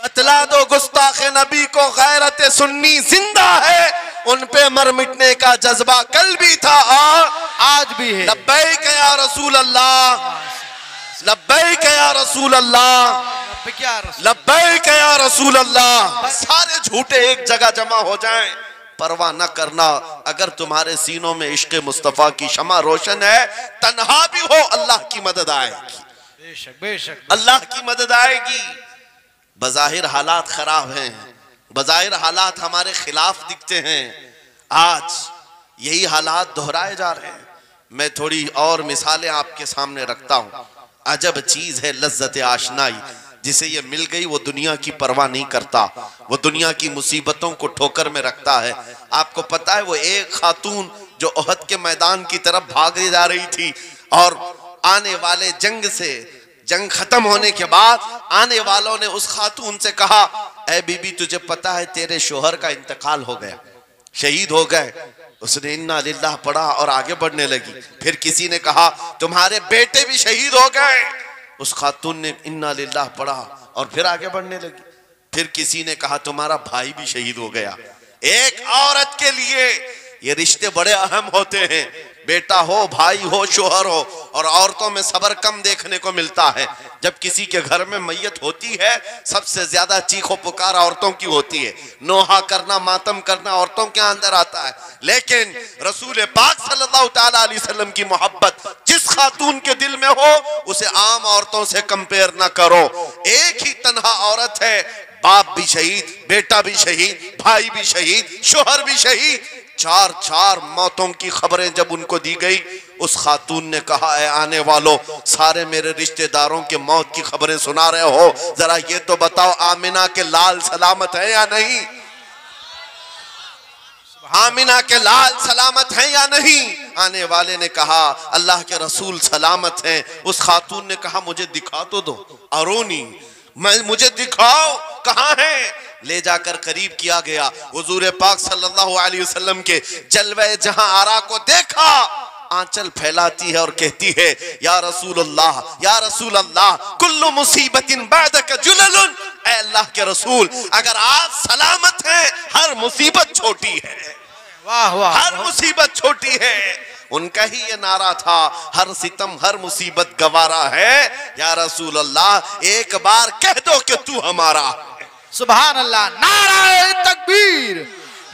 बतला दो गुस्ताख नबी को गैरत सुन्नी जिंदा है, उन पे मर मिटने का जज्बा कल भी था और आज भी है। लब्बैक या रसूल अल्लाह, लब्बैक या रसूल अल्लाह, लब्बैक या रसूल अल्लाह। सारे झूठे एक जगह जमा हो जाएं, परवाह न करना। अगर तुम्हारे सीनों में इश्क़ मुस्तफा की शमा रोशन है, तन्हा भी हो अल्लाह की मदद आएगी, बेशक बेशक अल्लाह की मदद आएगी। बज़ाहिर हालात खराब हैं, बज़ाहिर हालात हमारे खिलाफ दिखते हैं, आज यही हालात दोहराए जा रहे हैं। मैं थोड़ी और मिसालें आपके सामने रखता हूं। अजब चीज है लज्जत आशनाई, जिसे ये मिल गई वो दुनिया की परवाह नहीं करता, वो दुनिया की मुसीबतों को ठोकर में रखता है। आपको पता है वो एक खातून जो ओहद के मैदान की तरफ भाग जा रही थी और आने वाले जंग से, जंग खत्म होने के बाद आने वालों ने उस खातून से कहा, ऐ बीबी तुझे पता है तेरे शोहर का इंतकाल हो गया, शहीद हो गए। उसने इन्ना लिल्लाह पढ़ा और आगे बढ़ने लगी। फिर किसी ने कहा तुम्हारे बेटे भी शहीद हो गए, उस खातून ने इन्ना लिल्लाह पढ़ा और फिर आगे बढ़ने लगी। फिर किसी ने कहा तुम्हारा भाई भी शहीद हो गया। एक औरत के लिए ये रिश्ते बड़े अहम होते हैं, बेटा हो, भाई हो, शोहर हो। और औरतों में सब्र कम देखने को मिलता है। जब किसी के घर में मैयत होती है, सबसे ज्यादा चीखो पुकार औरतों की होती है, नोहा करना, मातम करना औरतों के अंदर आता है। लेकिन रसूल पाक सल्लल्लाहु तआला अलैहि वसल्लम की मोहब्बत जिस खातून के दिल में हो, उसे आम औरतों से कंपेयर ना करो। एक ही तन्हा औरत है, बाप भी शहीद, बेटा भी शहीद, भाई भी शहीद, शोहर भी शहीद। चार चार मौतों की खबरें जब उनको दी गई, उस खातून ने कहा, है आने वालों, सारे मेरे रिश्तेदारों के मौत की खबरें सुना रहे हो, जरा ये तो बताओ आमिना के लाल सलामत है या नहीं, आमिना के लाल सलामत हैं या नहीं। आने वाले ने कहा अल्लाह के रसूल सलामत हैं। उस खातून ने कहा मुझे दिखा तो दो, अरोनी, मुझे दिखाओ कहाँ है। ले जाकर करीब किया गया, हुजूर पाक सल्लल्लाहु अलैहि वसल्लम के जलवे जहां आरा को देखा, आंचल फैलाती है और कहती है या रसूल अल्लाह, या रसूल अल्लाह, कुल्लु मुसीबतिन बादक जुललुन। ऐ अल्लाह के रसूल, अगर आप सलामत हैं, हर मुसीबत छोटी है। वाह वाह, हर मुसीबत छोटी है। उनका ही ये नारा था, हर सितम हर मुसीबत गवारा है। या रसूल अल्लाह, एक बार कह दो कि तू हमारा। सुभान अल्लाह। नाराए तकबीर,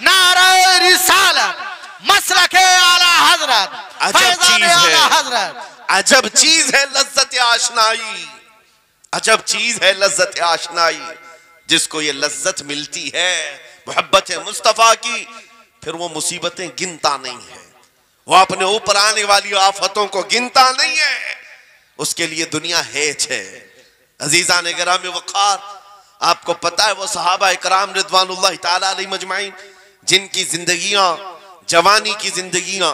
नाराए रिसालत, मसलके आला हजरत, अजब चीज आला है, हजरत। अजब चीज है लज्जत आशनाई, अजब चीज है लज्जत आशनाई। जिसको ये लज्जत मिलती है मोहब्बत मुस्तफा की, फिर वो मुसीबतें गिनता नहीं है, वो अपने ऊपर आने वाली आफतों को गिनता नहीं है। उसके लिए दुनिया हेच है। अजीजा ने गिरामी वक़ार, आपको पता है वो सहाबा इकराम रिज़वानुल्लाह ताला अलैहिम अजमाइन जिनकी जिंदगियां, जवानी की जिंदगियां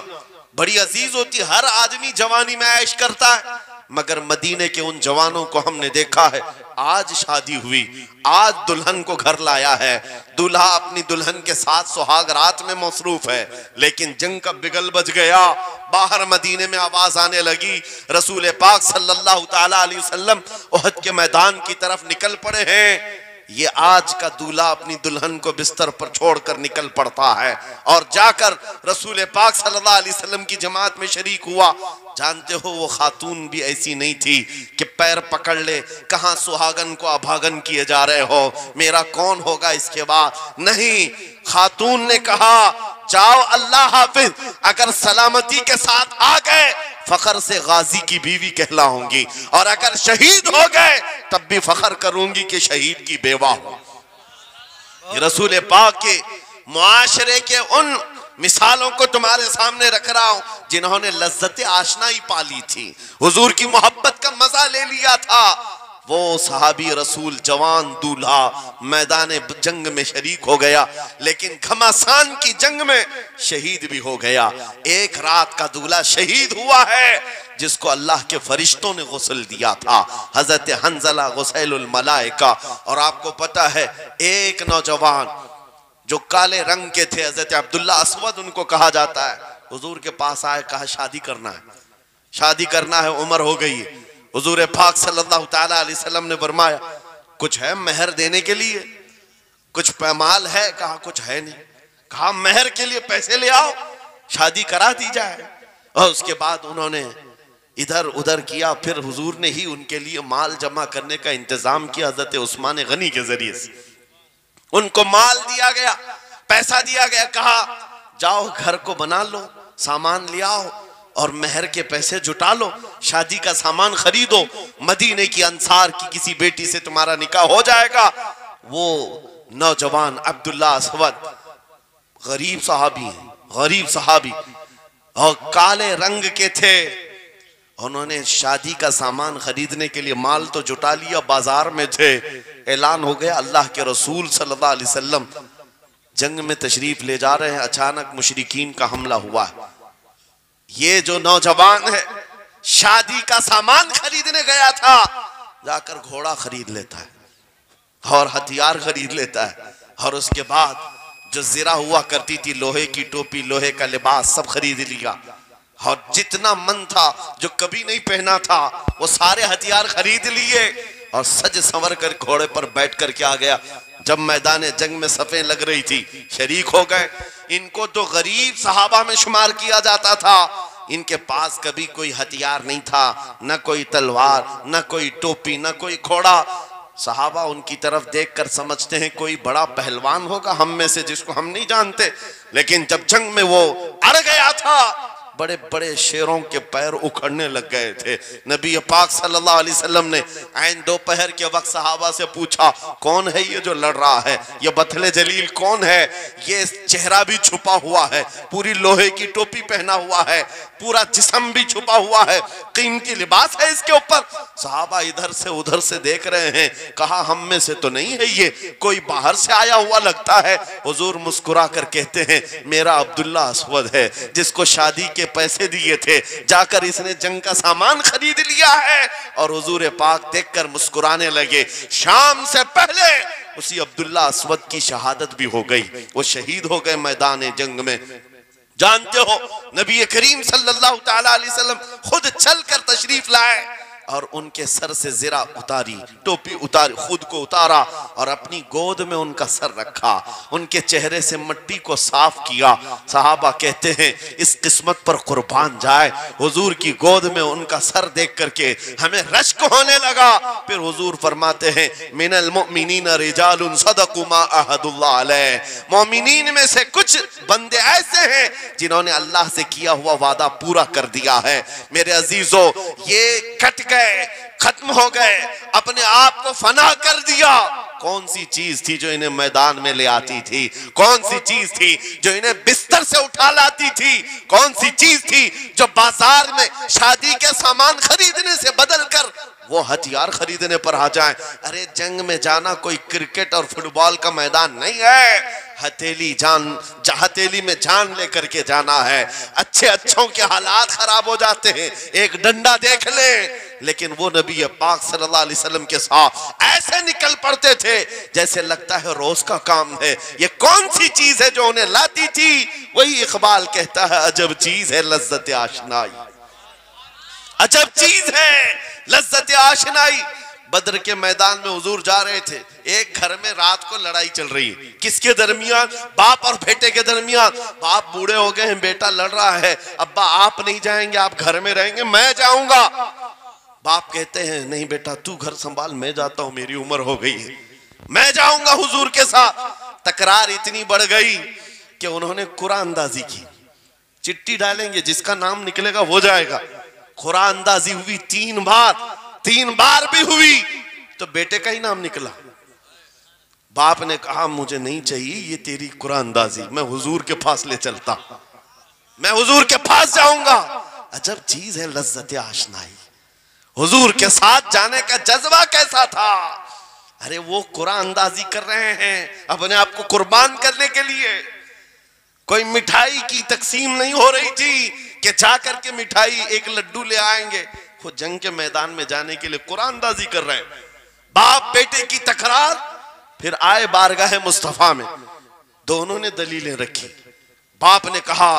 बड़ी अजीज होती। हर आदमी जवानी में ऐश करता है, मगर मदीने के उन जवानों को हमने देखा है, आज शादी हुई, आज दुल्हन को घर लाया है, दूल्हा अपनी दुल्हन के साथ सुहाग रात में मसरूफ है, लेकिन जंग का बिगल बज गया। बाहर मदीने में आवाज आने लगी, रसूल पाक सल्लल्लाहु ताला अलैहि वसल्लम ओहद के मैदान की तरफ निकल पड़े हैं। ये आज का दूल्हा अपनी दुल्हन को बिस्तर पर छोड़कर निकल पड़ता है और जाकर रसूल पाक सल्लल्लाहु अलैहि वसल्लम की जमात में शरीक हुआ। जानते हो वो खातून भी ऐसी नहीं थी कि पैर पकड़ ले, कहां सुहागन को अभागन किए जा रहे हो, मेरा कौन होगा इसके बाद। नहीं, खातून ने कहा जाओ अल्लाह हाफिज, अगर सलामती के साथ आ गए फखर से गाजी की बीवी कहलाऊंगी, और अगर शहीद हो गए तब भी फखर करूंगी कि शहीद की बेवा हो। रसूल पाक के मुआशरे के उन मिसालों को तुम्हारे सामने रख रहा हूं जिन्होंने लज्जत आशनाई पाली थी, हुजूर की मोहब्बत का मजा ले लिया था। वो सहाबी रसूल जवान दूल्हा मैदान जंग में शरीक हो गया, लेकिन घमासान की जंग में शहीद भी हो गया। एक रात का दूल्हा शहीद हुआ है जिसको अल्लाह के फरिश्तों ने गुस्ल दिया था, हजरत हंजला गुसैलुल मलाइका। और आपको पता है एक नौजवान जो काले रंग के थे, हजरत अब्दुल्ला अस्वद उनको कहा जाता है, हुजूर के पास आए, कहा शादी करना है, शादी करना है, उम्र हो गई है। हुजूर पाक सल्लल्लाहु ताला अलैहि वसल्लम ने फरमाया कुछ है मेहर देने के लिए? कुछ पैमाल है? कहा कुछ है नहीं। कहा मेहर के लिए पैसे ले आओ, शादी करा दी जाए। और उसके बाद उन्होंने इधर उधर किया, फिर हुजूर ने ही उनके लिए माल जमा करने का इंतजाम किया। हजरत उस्मान गनी के जरिए से उनको माल दिया गया, पैसा दिया गया। कहा जाओ घर को बना लो, सामान ले आओ और मेहर के पैसे जुटा लो, शादी का सामान खरीदो, मदीने की अंसार की किसी बेटी से तुम्हारा निकाह हो जाएगा। वो नौजवान अब्दुल्ला असवद गरीब सहाबी हैं, गरीब सहाबी और काले रंग के थे। उन्होंने शादी का सामान खरीदने के लिए माल तो जुटा लिया, बाजार में थे। ऐलान हो गया अल्लाह के रसूल सल्लल्लाहु अलैहि वसल्लम जंग में तशरीफ ले जा रहे हैं। अचानक मुशरिकीन का हमला हुआ है। ये जो नौजवान है शादी का सामान खरीदने गया था, जाकर घोड़ा खरीद लेता है और हथियार खरीद लेता है। और उसके बाद जो जिरा हुआ करती थी, लोहे की टोपी, लोहे का लिबास, सब खरीद लिया। और जितना मन था, जो कभी नहीं पहना था, वो सारे हथियार खरीद लिए और सज संवर कर घोड़े पर बैठ कर के आ गया। जब मैदान जंग में सफें लग रही थी, शरीक हो गए। इनको तो गरीब सहाबा में शुमार किया जाता था। इनके पास कभी कोई हथियार नहीं था, न कोई तलवार, न कोई टोपी, न कोई घोड़ा। सहाबा उनकी तरफ देखकर समझते हैं कोई बड़ा पहलवान होगा हम में से जिसको हम नहीं जानते। लेकिन जब जंग में वो अड़ गया था, बड़े बड़े शेरों के पैर उखड़ने लग गए थे। नबी पाक सल्लल्लाहु अलैहि वसल्लम ने ऐन दोपहर के वक्त सहाबा से पूछा, कौन है ये जो लड़ रहा है? ये बथले जलील कौन है? ये चेहरा भी छुपा हुआ है, पूरी लोहे की टोपी पहना हुआ है, पूरा जिस्म भी छुपा हुआ है, कीमती लिबास है इसके ऊपर। सहाबा इधर से उधर से देख रहे हैं। कहा हम में से तो नहीं है ये, कोई बाहर से आया हुआ लगता है। हुजूर मुस्कुरा कर कहते हैं, मेरा अब्दुल्ला असवद है, जिसको शादी के पैसे दिए थे, जाकर इसने जंग का सामान खरीद लिया है। और हुजूर पाक देखकर मुस्कुराने लगे। शाम से पहले उसी अब्दुल्ला असवद की शहादत भी हो गई, वो शहीद हो गए मैदान जंग में। जानते हो नबी करीम सल्लल्लाहु ताला अलैहि वसल्लम खुद चलकर तशरीफ लाए और उनके सर से जिरा उतारी, टोपी उतारी, खुद को उतारा और अपनी गोद में उनका सर रखा, उनके चेहरे से मिट्टी को साफ किया। सहाबा कहते हैं इस किस्मत पर कुर्बान जाए, हुजूर की गोद में उनका सर देख करके हमें रश्क होने लगा। फिर हुजूर फरमाते हैं, मिनल मुमिनीन रिजालुन सदकु मा अहदुल्लाह अलैह, मोमिनीन में से कुछ बंदे ऐसे हैं जिन्होंने अल्लाह से किया हुआ वादा पूरा कर दिया है। मेरे अजीजों, ये कट गए, खत्म हो गए, अपने आप को फना कर दिया। कौन सी चीज थी जो इन्हें मैदान में ले आती थी? कौन सी चीज थी जो इन्हें बिस्तर से उठा लाती थी? कौन सी चीज थी जो बाजार में शादी के सामान खरीदने से बदलकर वो हथियार खरीदने पर आ जाए? अरे जंग में जाना कोई क्रिकेट और फुटबॉल का मैदान नहीं है। हथेली में जान लेकर के जाना है। अच्छे अच्छों के हालात खराब हो जाते हैं, एक डंडा देख ले। लेकिन वो नबी पाक सल्लल्लाहु अलैहि वसल्लम के साथ ऐसे निकल पड़ते थे जैसे लगता है रोज का काम है। ये कौन सी चीज है जो उन्हें लाती थी? वही इकबाल कहता है, अजब चीज है लज्जत आशनाई, अजब चीज है लज्जत आशनाई। बद्र के मैदान में हुजूर जा रहे थे, एक घर में रात को लड़ाई चल रही है। किसके दरमियान? बाप और बेटे के दरमियान। बाप बूढ़े हो गए हैं, बेटा लड़ रहा है, अब्बा आप नहीं जाएंगे, आप घर में रहेंगे, मैं जाऊंगा। बाप कहते हैं नहीं बेटा तू घर संभाल, मैं जाता हूं, मेरी उम्र हो गई है, मैं जाऊंगा हुजूर के साथ। तकरार इतनी बढ़ गई कि उन्होंने कुरान अंदाजी की। चिट्ठी डालेंगे, जिसका नाम निकलेगा वो जाएगा। कुरान अंदाजी हुई 3 बार, 3 बार भी हुई तो बेटे का ही नाम निकला। बाप ने कहा मुझे नहीं चाहिए ये तेरी कुरान अंदाजी, मैं हुजूर के पास ले चलता, मैं हुजूर के पास जाऊंगा। अजब चीज है लज्जत आशनाई। हुजूर के साथ जाने का जज्बा कैसा था? अरे वो कुरान अंदाजी कर रहे हैं अपने आप को कुर्बान करने के लिए। कोई मिठाई की तकसीम नहीं हो रही थी कि जाकर के मिठाई एक लड्डू ले आएंगे। वो जंग के मैदान में जाने के लिए कुरान अंदाजी कर रहे हैं। बाप बेटे की तकरार। फिर आए बारगाह मुस्तफा में, दोनों ने दलीलें रखी। बाप ने कहा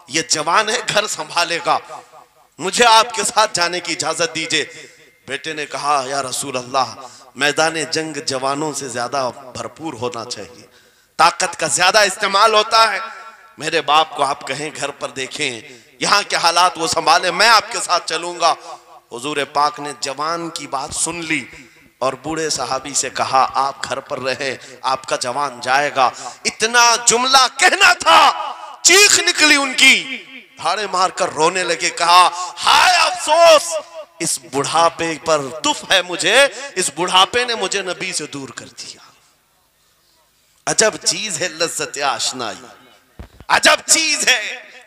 ये जवान है, घर संभालेगा, मुझे आपके साथ जाने की इजाजत दीजिए। बेटे ने कहा या रसूल अल्लाह मैदान जंग जवानों से ज्यादा भरपूर होना चाहिए, ताकत का ज्यादा इस्तेमाल होता है। मेरे बाप को आप कहें घर पर देखें, यहाँ के हालात वो संभाले, मैं आपके साथ चलूंगा। हुजूर पाक ने जवान की बात सुन ली और बूढ़े सहाबी से कहा आप घर पर रहे, आपका जवान जाएगा। इतना जुमला कहना था, चीख निकली उनकी, धाड़े मारकर रोने लगे। कहा हाय अफसोस, इस बुढ़ापे पर तुफ है मुझे, इस बुढ़ापे ने मुझे नबी से दूर कर दिया। अजब चीज है लज्जत आशनाई, अजब चीज है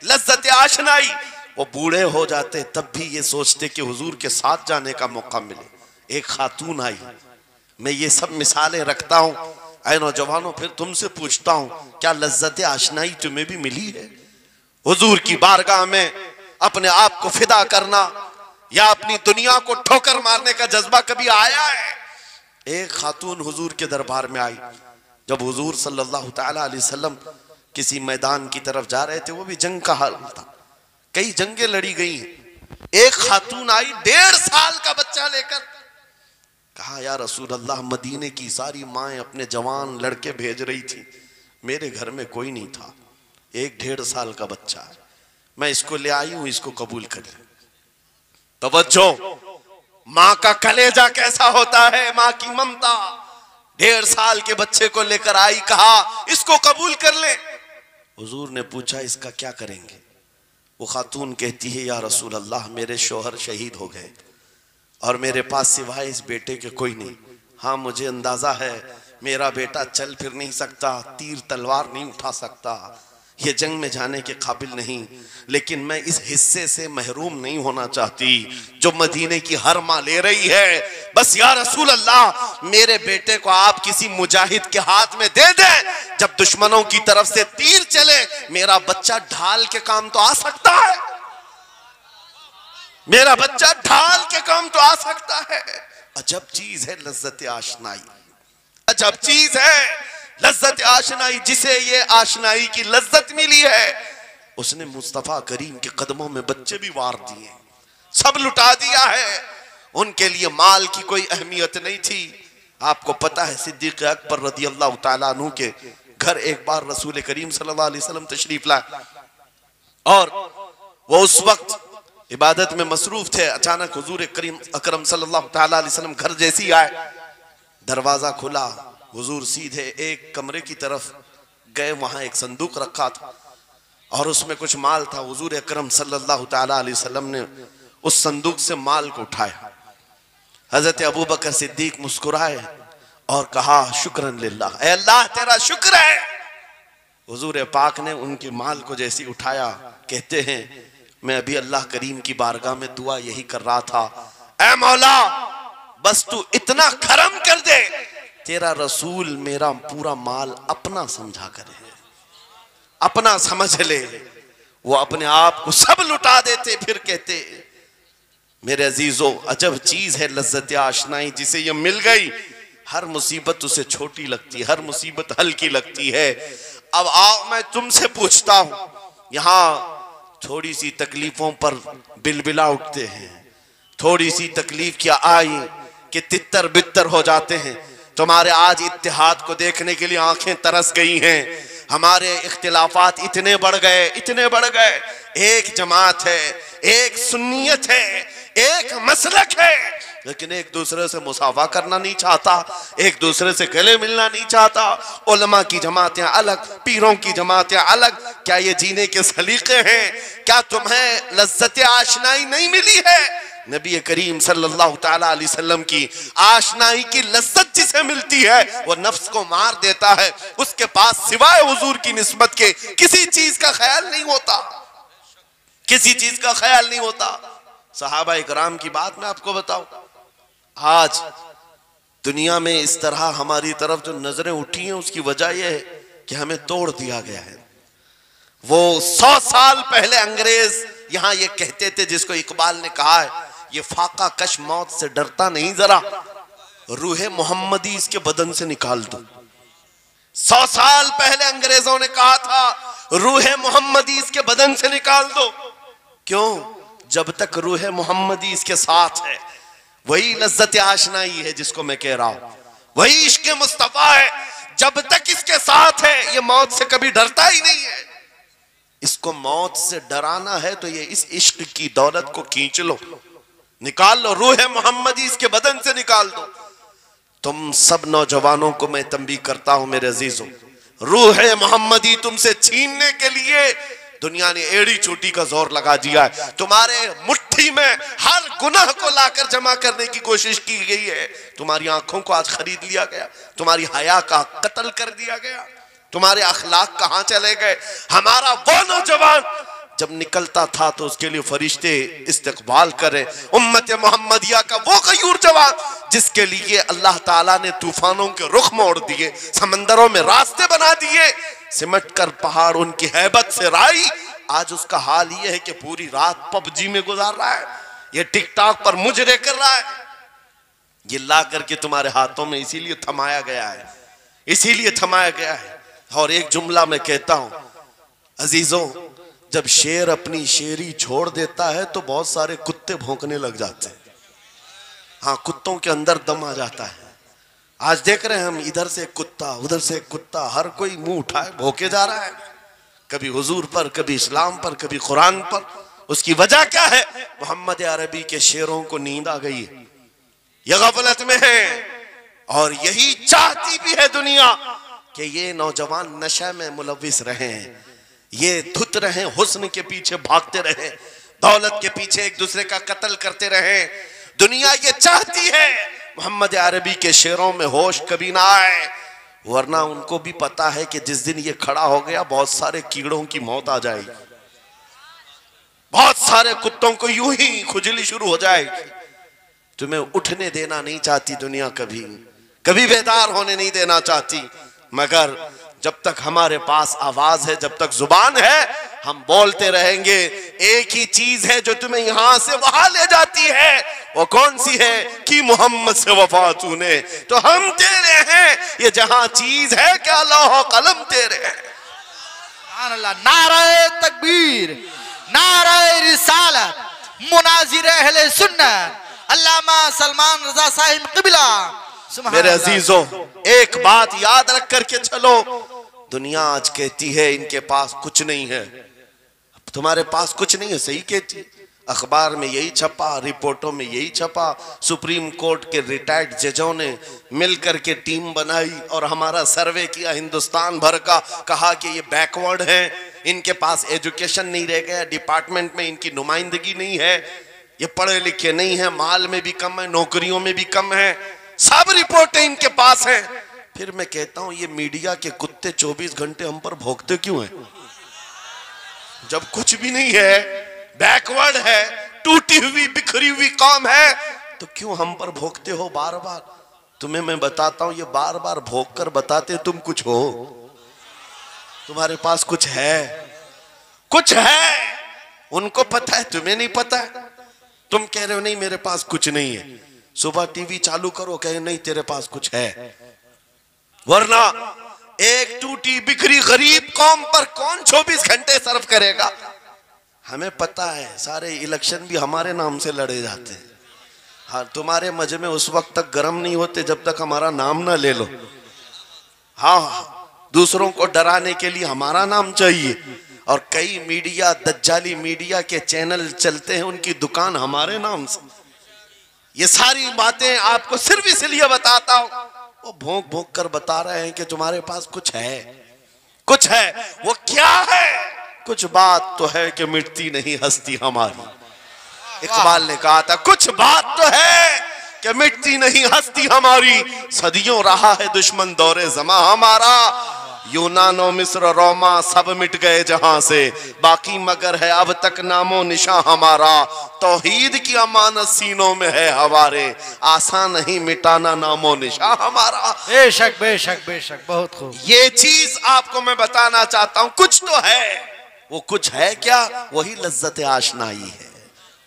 लज्जत आशनाई। वो बूढ़े हो जाते तब भी ये सोचते कि हुजूर के साथ जाने का मौका मिले। एक खातून आई, मैं ये सब मिसालें रखता हूं, ऐ नौजवानों फिर तुमसे पूछता हूं, क्या लज्जत आशनाई तुम्हें भी मिली है? हुजूर की बारगाह में अपने आप को फिदा करना या अपनी दुनिया को ठोकर मारने का जज्बा कभी आया है? एक खातून हुजूर के दरबार में आई। जब हुजूर सल्लल्लाहु तआला अलैहि वसल्लम किसी मैदान की तरफ जा रहे थे, वो भी जंग का हाल था, कई जंगें लड़ी गई। एक खातून आई 1.5 साल का बच्चा लेकर, कहा या रसूल अल्लाह, मदीने की सारी माएं अपने जवान लड़के भेज रही थी, मेरे घर में कोई नहीं था, एक 1.5 साल का बच्चा है, मैं इसको ले आई हूं, इसको कबूल कर ले। तवज्जो, मां का कलेजा कैसा होता है, मां की ममता। 1.5 साल के बच्चे को लेकर आई, कहा इसको कबूल कर ले। हुजूर ने पूछा इसका क्या करेंगे? वो खातून कहती है या रसूल अल्लाह, मेरे शोहर शहीद हो गए और मेरे पास सिवाय इस बेटे के कोई नहीं। हाँ मुझे अंदाजा है मेरा बेटा चल फिर नहीं सकता, तीर तलवार नहीं उठा सकता, ये जंग में जाने के काबिल नहीं, लेकिन मैं इस हिस्से से महरूम नहीं होना चाहती जो मदीने की हर माँ ले रही है। बस या रसूल अल्लाह, मेरे बेटे को आप किसी मुजाहिद के हाथ में दे दें, जब दुश्मनों की तरफ से तीर चले मेरा बच्चा ढाल के काम तो आ सकता है, मेरा बच्चा ढाल के काम तो आ सकता है। अजब चीज है लज्जत आशनाई, अजब चीज है लज्जत आशनाई। जिसे ये आशनाई की लज्जत मिली है उसने मुस्तफा करीम के कदमों में बच्चे भी वार दिए, सब लुटा दिया है। उनके लिए माल की कोई अहमियत नहीं थी। आपको पता है सिद्दीक अकबर रज़ी अल्लाह तआला अन्हु के घर एक बार रसूल करीम सल्लल्लाहु अलैहि वसल्लम तशरीफ लाए और वो उस वक्त इबादत में मसरूफ थे। अचानक हुजूर करीम अकरम सल्लल्लाहु तआला अलैहि वसल्लम घर जैसे ही आए, दरवाजा खुला, हुजूर सीधे एक कमरे की तरफ गए, वहां एक संदूक रखा था और उसमें कुछ माल था। हुजूर अकरम सल्लल्लाहु तआला अलैहि वसल्लम ने उस संदूक से माल को उठाया। हजरत अबू बकर सिद्दीक मुस्कुराए और कहा शुक्रन लिल्लाह, ऐ अल्लाह तेरा शुक्र है। हुजूर पाक ने उनके माल को जैसे उठाया, कहते हैं मैं अभी अल्लाह करीम की बारगाह में दुआ यही कर रहा था, ऐ मौला बस तू इतना करम कर दे, तेरा रसूल मेरा पूरा माल अपना समझा करे, अपना समझ ले। वो अपने आप को सब लुटा देते, फिर कहते मेरे अजीजों अजब चीज है लज्जत आशनाई, जिसे ये मिल गई हर मुसीबत उसे छोटी लगती है, हर मुसीबत हल्की लगती है। अब आओ मैं तुमसे पूछता हूं, यहां थोड़ी सी तकलीफों पर बिलबिला उठते हैं, थोड़ी सी तकलीफ क्या आई कि तितर बितर हो जाते हैं। तुम्हारे आज इत्तेहाद को देखने के लिए आंखें तरस गई हैं। हमारे इख्तिलाफात इतने बढ़ गए, इतने बढ़ गए। एक जमात है, एक सुन्नियत है, एक मसलक है, लेकिन एक दूसरे से मुसाफा करना नहीं चाहता, एक दूसरे से गले मिलना नहीं चाहता। उलमा की जमातें अलग, पीरों की जमातें अलग। क्या ये जीने के सलीके हैं? क्या तुम्हें लज्जत आशनाई नहीं मिली है? नबी करीम सल्लल्लाहु तआला अलैहि वसल्लम की आशनाई की लज्जत जिसे मिलती है वो नफ्स को मार देता है। उसके पास सिवाय हुजूर की निस्बत के किसी चीज का ख्याल नहीं होता, किसी चीज का ख्याल नहीं होता। सहाबा इकराम की बात मैं आपको बताऊं, आज दुनिया में इस तरह हमारी तरफ जो नजरें उठी हैं उसकी वजह यह है कि हमें तोड़ दिया गया है। वो 100 साल पहले अंग्रेज यहां ये कहते थे, जिसको इकबाल ने कहा है ये फाका कश मौत से डरता नहीं, जरा रूहे मोहम्मदी इसके बदन से निकाल दो। 100 साल पहले अंग्रेजों ने कहा था रूहे मोहम्मदी इसके बदन से निकाल दो। क्यों? जब तक रूहे मोहम्मदी इसके साथ है वही लज्जत आशनाई है जिसको मैं कह रहा हूं, वही इश्क मुस्तफा है। जब तक इसके साथ है ये मौत से कभी डरता ही नहीं है। इसको मौत से डराना है तो ये इस इश्क की दौलत को खींच लो, निकाल लो, रूह मोहम्मदी इसके बदन से निकाल दो। तुम सब नौजवानों को मैं तंबीह करता हूं मेरे अजीजों, रूह मोहम्मदी तुमसे छीनने के लिए दुनिया ने एड़ी चोटी का जोर लगा दिया है। तुम्हारे मुट्ठी में हर गुनाह को लाकर जमा करने की कोशिश की गई है। तुम्हारी आंखों को आज खरीद लिया गया, तुम्हारी हया का कत्ल कर दिया गया, तुम्हारे अखलाक कहां चले गए। हमारा वो नौजवान जब निकलता था तो उसके लिए फरिश्ते इस्तकबाल करें, उम्मत मोहम्मदिया का वो गयूर जवान जिसके लिए अल्लाह ताला ने तूफानों के रुख मोड़ दिए, समंदरों में रास्ते बना दिए, सिमट कर पहाड़ उनकी हैबत से राई। आज उसका हाल ये है कि पूरी रात पबजी में गुजार रहा है, ये टिकटॉक पर मुजरे कर रहा है। ये ला करके तुम्हारे हाथों में इसीलिए थमाया गया है, इसीलिए थमाया गया है। और एक जुमला मैं कहता हूं अजीजों, जब शेर अपनी शेरी छोड़ देता है तो बहुत सारे कुत्ते भौंकने लग जाते हैं। हाँ, कुत्तों के अंदर दम आ जाता है। आज देख रहे हैं हम, इधर से कुत्ता उधर से कुत्ता, हर कोई मुंह उठाए भौंके जा रहा है, कभी हुजूर पर, कभी इस्लाम पर, कभी कुरान पर। उसकी वजह क्या है? मोहम्मद अरबी के शेरों को नींद आ गई है, ये गफलत में है। और यही चाहती भी है दुनिया कि ये नौजवान नशे में मुलविस रहे, ये धुत रहे, हुस्न के पीछे भागते रहे, दौलत के पीछे एक दूसरे का कत्ल करते रहे। दुनिया ये चाहती है मोहम्मद अरबी के शेरों में होश कभी ना आए, वरना उनको भी पता है कि जिस दिन ये खड़ा हो गया बहुत सारे कीड़ों की मौत आ जाएगी, बहुत सारे कुत्तों को यूं ही खुजली शुरू हो जाएगी। तुम्हें उठने देना नहीं चाहती दुनिया, कभी कभी बेदार होने नहीं देना चाहती, मगर जब तक हमारे पास आवाज है, जब तक जुबान है, हम बोलते रहेंगे। एक ही चीज है जो तुम्हें यहां से वहां ले जाती है, वो कौन सी है? कि मोहम्मद से वफा तूने, तो हम तेरे हैं। ये जहां चीज है क्या लौह कलम तेरे हैं। नारे तकबीर, नारे रिसालत, मुनाजिर अहले सुन्नत अल्लामा सलमान रजा साहिब क़िबला। मेरे अजीजों, एक बात याद रख करके चलो, दुनिया आज कहती है इनके पास कुछ नहीं है, तुम्हारे पास कुछ नहीं है, सही कहती। अखबार में यही छपा, रिपोर्टों में यही छपा, सुप्रीम कोर्ट के रिटायर्ड जजों ने मिल करके टीम बनाई और हमारा सर्वे किया हिंदुस्तान भर का, कहा कि ये बैकवर्ड है, इनके पास एजुकेशन नहीं रह गया, डिपार्टमेंट में इनकी नुमाइंदगी नहीं है, ये पढ़े लिखे नहीं है, माल में भी कम है, नौकरियों में भी कम है, सब रिपोर्टें इनके पास हैं। फिर मैं कहता हूं ये मीडिया के कुत्ते 24 घंटे हम पर भौंकते क्यों हैं? जब कुछ भी नहीं है, बैकवर्ड है, टूटी हुई बिखरी हुई कौम है, तो क्यों हम पर भौंकते हो बार बार? तुम्हें मैं बताता हूं, ये बार बार भौंक कर बताते तुम कुछ हो, तुम्हारे पास कुछ है, कुछ है, उनको पता है, तुम्हें नहीं पता है। तुम कह रहे हो नहीं मेरे पास कुछ नहीं है, सुबह टीवी चालू करो, कहे नहीं तेरे पास कुछ है, वरना एक टूटी बिखरी गरीब कौम पर कौन 24 घंटे सर्व करेगा? हमें पता है, सारे इलेक्शन भी हमारे नाम से लड़े जाते हैं। हाँ, तुम्हारे मजे में उस वक्त तक गर्म नहीं होते जब तक हमारा नाम ना ले लो। हाँ, दूसरों को डराने के लिए हमारा नाम चाहिए, और कई मीडिया, दज्जाली मीडिया के चैनल चलते हैं, उनकी दुकान हमारे नाम से। ये सारी बातें आपको सिर्फ इसलिए बताता हूं, वो भोंक भोंक कर बता रहे हैं कि तुम्हारे पास कुछ है, कुछ है। वो क्या है? कुछ बात तो है कि मिटती नहीं हस्ती हमारी। इकबाल ने कहा था कुछ बात तो है कि मिटती नहीं हस्ती हमारी, सदियों रहा है दुश्मन दौरे जमा हमारा, यूनानो मिस्र रोमा सब मिट गए जहां से, बाकी मगर है अब तक नामो निशा हमारा, तौहीद की अमानत सीनों में है हमारे, आसान नहीं मिटाना नामो निशा हमारा। बेशक बेशक बेशक, बहुत खूब। ये चीज आपको मैं बताना चाहता हूं, कुछ तो है। वो कुछ है क्या? वही लज्जत आशनाई है,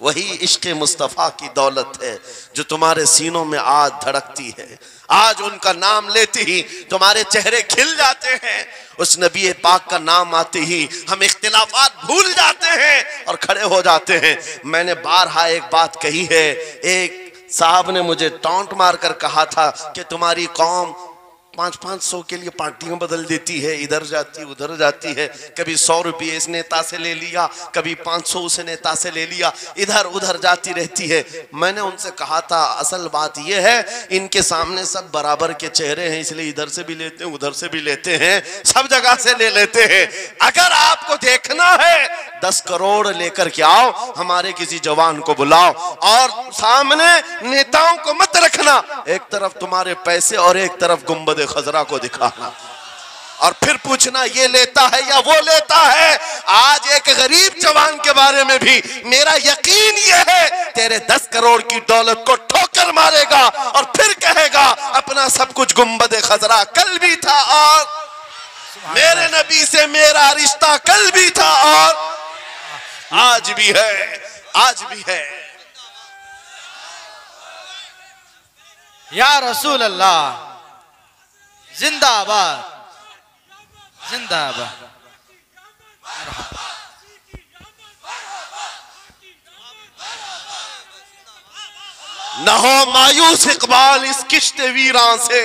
वही इश्क मुस्तफा की दौलत है जो तुम्हारे सीनों में आज धड़कती है। आज उनका नाम लेते ही तुम्हारे चेहरे खिल जाते हैं, उस नबी पाक का नाम आते ही हम इख्तिलाफात भूल जाते हैं और खड़े हो जाते हैं। मैंने बारहा एक बात कही है, एक साहब ने मुझे टॉन्ट मारकर कहा था कि तुम्हारी कौम 500-500 के लिए पार्टियां बदल देती है, इधर जाती उधर जाती है, कभी 100 रुपये इस नेता से ले लिया, कभी 500 उस नेता से ले लिया, इधर उधर जाती रहती है। मैंने उनसे कहा था असल बात यह है इनके सामने सब बराबर के चेहरे हैं, इसलिए इधर से भी लेते हैं उधर से भी लेते हैं, सब जगह से ले लेते हैं। अगर आपको देखना है 10 करोड़ लेकर के आओ, हमारे किसी जवान को बुलाओ और सामने नेताओं को मत रखना, एक तरफ तुम्हारे पैसे और एक तरफ गुंबद खजरा को दिखाना, और फिर पूछना ये लेता है या वो लेता है। आज एक गरीब जवान के बारे में भी मेरा यकीन ये है तेरे 10 करोड़ की दौलत को ठोकर मारेगा और फिर कहेगा अपना सब कुछ गुंबद खजरा कल भी था और मेरे नबी से मेरा रिश्ता कल भी था और आज भी है, आज भी है। या रसूल अल्लाह जिंदाबाद जिंदाबाद। न हो मायूस इकबाल इस किश्त वीरां से।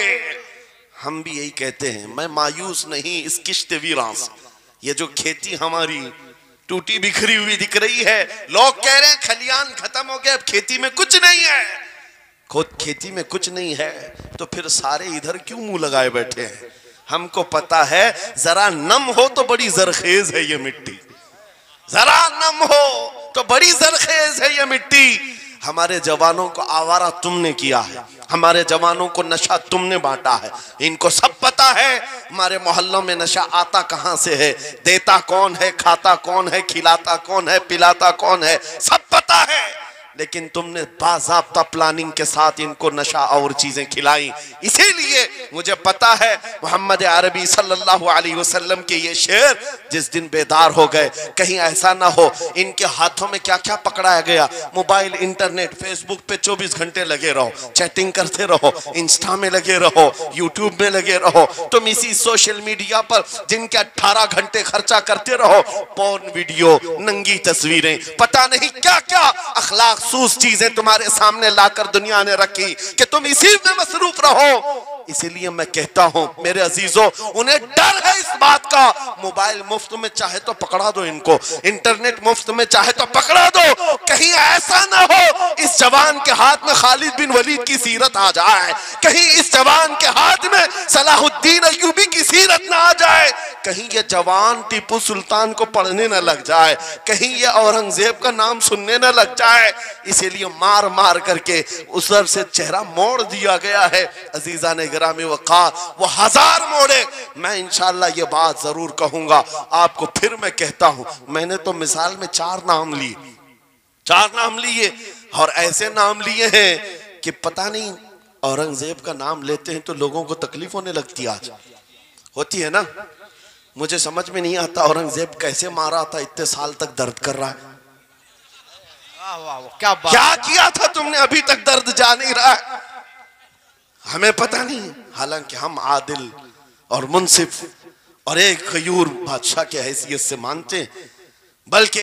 हम भी यही कहते हैं, मैं मायूस नहीं इस किश्त वीरां से। ये जो खेती हमारी टूटी बिखरी हुई दिख रही है, लोग कह रहे हैं खलियान खत्म हो गए, अब खेती में कुछ नहीं है। खुद खेती में कुछ नहीं है तो फिर सारे इधर क्यों मुंह लगाए बैठे हैं? हमको पता है जरा नम हो तो बड़ी जरखेज है ये मिट्टी, जरा नम हो तो बड़ी जरखेज है ये मिट्टी। हमारे जवानों को आवारा तुमने किया है, हमारे जवानों को नशा तुमने बांटा है। इनको सब पता है हमारे मोहल्लों में नशा आता कहां से है, देता कौन है, खाता कौन है, खिलाता कौन है, पिलाता कौन है, सब पता है। लेकिन तुमने बाज़ाब्ता प्लानिंग के साथ इनको नशा और चीजें खिलाई। इसीलिए मुझे पता है मोहम्मद अरबी सल्लल्लाहु अलैहि वसल्लम के ये शेर जिस दिन बेदार हो गए, कहीं ऐसा ना हो इनके हाथों में क्या क्या पकड़ाया गया। मोबाइल, इंटरनेट, फेसबुक पे 24 घंटे लगे रहो, चैटिंग करते रहो, इंस्टा में लगे रहो, यूट्यूब में लगे रहो, तुम इसी सोशल मीडिया पर जिनके 18 घंटे खर्चा करते रहो, पोर्न वीडियो, नंगी तस्वीरें, पता नहीं क्या क्या अखलाक सूस चीजें तुम्हारे सामने लाकर दुनिया ने रखी कि तुम इसी में मसरूफ रहो। इसीलिए मैं कहता हूं मेरे अजीजों, उन्हें डर है इस बात का, मोबाइल मुफ्त में चाहे तो पकड़ा दो इनको, इंटरनेट मुफ्त में चाहे तो पकड़ा दो, कहीं ऐसा ना हो इस जवान के हाथ में खालिद बिन वलीद की सीरत आ जाए, कहीं इस जवान के हाथ में सलाहुद्दीन अय्यूबी की सीरत ना आ जाए, कहीं ये जवान टीपू सुल्तान को पढ़ने न लग जाए, कहीं ये औरंगजेब का नाम सुनने न लग जाए। इसीलिए मार मार करके उस तरफ से चेहरा मोड़ दिया गया है। अजीजा ने गिरामी वक़ार वो 1000 मोड़े, मैं इंशाअल्लाह ये बात जरूर कहूंगा आपको। फिर मैं कहता हूं, मैंने तो मिसाल में 4 नाम लिए, 4 नाम लिए और ऐसे नाम लिए हैं कि पता नहीं औरंगजेब का नाम लेते हैं तो लोगों को तकलीफ होने लगती है। आज होती है ना, मुझे समझ में नहीं आता औरंगजेब कैसे मारा था, इतने साल तक दर्द कर रहा है। क्या बात, क्या किया था तुमने, अभी तक दर्द जा नहीं रहा है, हमें पता नहीं। हालांकि हम आदिल और मुंसिफ और एक गयूर बादशाह के हैसियत से मानते, बल्कि